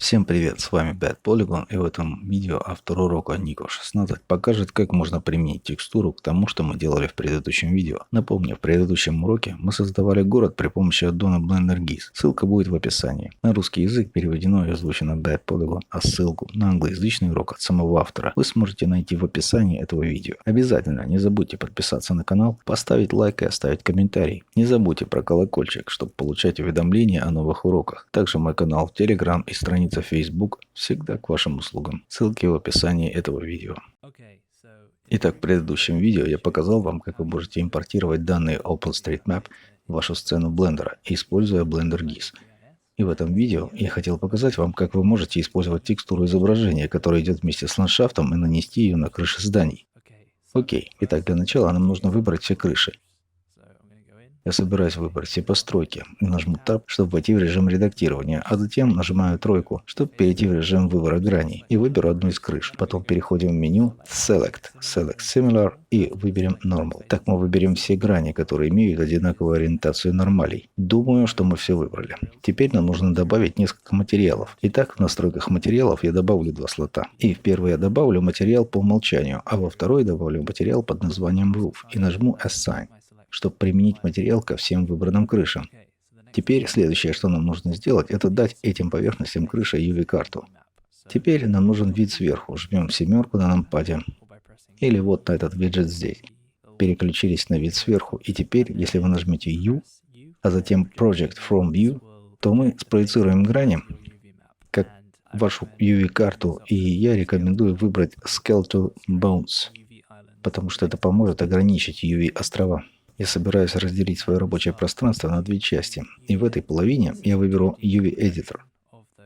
Всем привет, с вами Bad Polygon, и в этом видео автор урока Nico 16 покажет, как можно применить текстуру к тому, что мы делали в предыдущем видео. Напомню, в предыдущем уроке мы создавали город при помощи аддона Blender GIS. Ссылка будет в описании. На русский язык переведено и озвучено Bad Polygon, а ссылку на англоязычный урок от самого автора вы сможете найти в описании этого видео. Обязательно не забудьте подписаться на канал, поставить лайк и оставить комментарий. Не забудьте про колокольчик, чтобы получать уведомления о новых уроках. Также мой канал в Telegram и страница Facebook всегда к вашим услугам. Ссылки в описании этого видео. Итак, в предыдущем видео я показал вам, как вы можете импортировать данные OpenStreetMap в вашу сцену Blender, используя Blender GIS. И в этом видео я хотел показать вам, как вы можете использовать текстуру изображения, которая идет вместе с ландшафтом, и нанести ее на крыши зданий. Окей, итак, для начала нам нужно выбрать все крыши. Я собираюсь выбрать все постройки. Нажму Tab, чтобы войти в режим редактирования, а затем нажимаю тройку, чтобы перейти в режим выбора граней. И выберу одну из крыш. Потом переходим в меню Select Similar и выберем Normal. Так мы выберем все грани, которые имеют одинаковую ориентацию нормалей. Думаю, что мы все выбрали. Теперь нам нужно добавить несколько материалов. Итак, в настройках материалов я добавлю два слота. И в первый я добавлю материал по умолчанию, а во второй добавлю материал под названием Roof и нажму Assign, чтобы применить материал ко всем выбранным крышам. Теперь следующее, что нам нужно сделать, это дать этим поверхностям крыши UV-карту. Теперь нам нужен вид сверху. Жмем семерку на нампаде. Или вот на этот виджет здесь. Переключились на вид сверху. И теперь, если вы нажмете U, а затем Project from View, то мы спроецируем грани, как вашу UV-карту. И я рекомендую выбрать Skeletal Bones, потому что это поможет ограничить UV-острова. Я собираюсь разделить свое рабочее пространство на две части, и в этой половине я выберу UV Editor.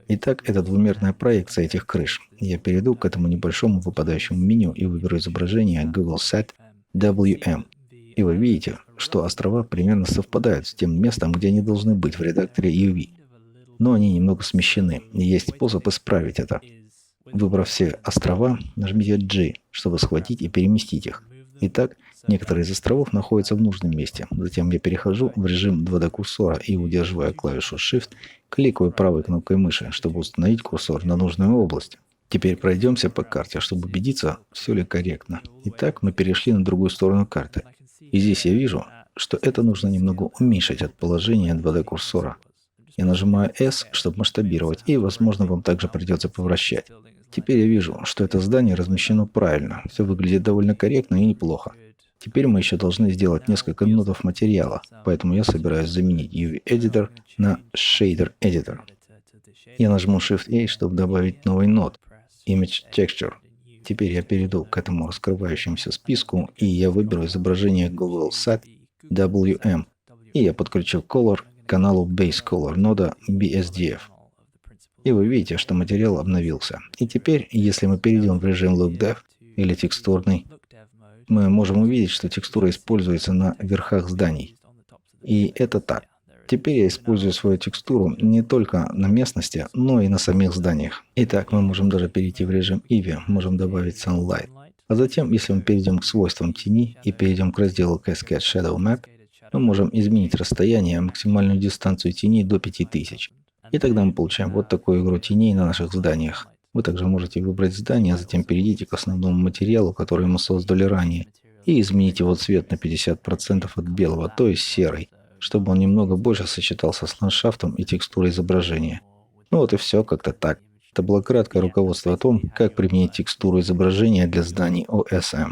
Итак, это двумерная проекция этих крыш. Я перейду к этому небольшому выпадающему меню и выберу изображение Google Set WM. И вы видите, что острова примерно совпадают с тем местом, где они должны быть в редакторе UV. Но они немного смещены, и есть способ исправить это. Выбрав все острова, нажмите G, чтобы схватить и переместить их. Итак, некоторые из островов находятся в нужном месте. Затем я перехожу в режим 2D-курсора и, удерживая клавишу Shift, кликаю правой кнопкой мыши, чтобы установить курсор на нужную область. Теперь пройдемся по карте, чтобы убедиться, все ли корректно. Итак, мы перешли на другую сторону карты. И здесь я вижу, что это нужно немного уменьшить от положения 2D-курсора. Я нажимаю S, чтобы масштабировать, и, возможно, вам также придется повращать. Теперь я вижу, что это здание размещено правильно. Все выглядит довольно корректно и неплохо. Теперь мы еще должны сделать несколько нодов материала, поэтому я собираюсь заменить UV Editor на Shader Editor. Я нажму Shift-A, чтобы добавить новый нод Image Texture. Теперь я перейду к этому раскрывающемуся списку, и я выберу изображение Google Set WM. И я подключу Color к каналу Base Color нода BSDF. И вы видите, что материал обновился. И теперь, если мы перейдем в режим Look Dev или текстурный, мы можем увидеть, что текстура используется на верхах зданий. И это так. Теперь я использую свою текстуру не только на местности, но и на самих зданиях. Итак, мы можем даже перейти в режим Eevee, можем добавить Sunlight. А затем, если мы перейдем к свойствам тени и перейдем к разделу Cascade Shadow Map, мы можем изменить расстояние, максимальную дистанцию теней до 5000. И тогда мы получаем вот такую игру теней на наших зданиях. Вы также можете выбрать здание, а затем перейдите к основному материалу, который мы создали ранее, и изменить его цвет на 50% от белого, то есть серый, чтобы он немного больше сочетался с ландшафтом и текстурой изображения. Ну вот и все, как-то так. Это было краткое руководство о том, как применить текстуру изображения для зданий OSM.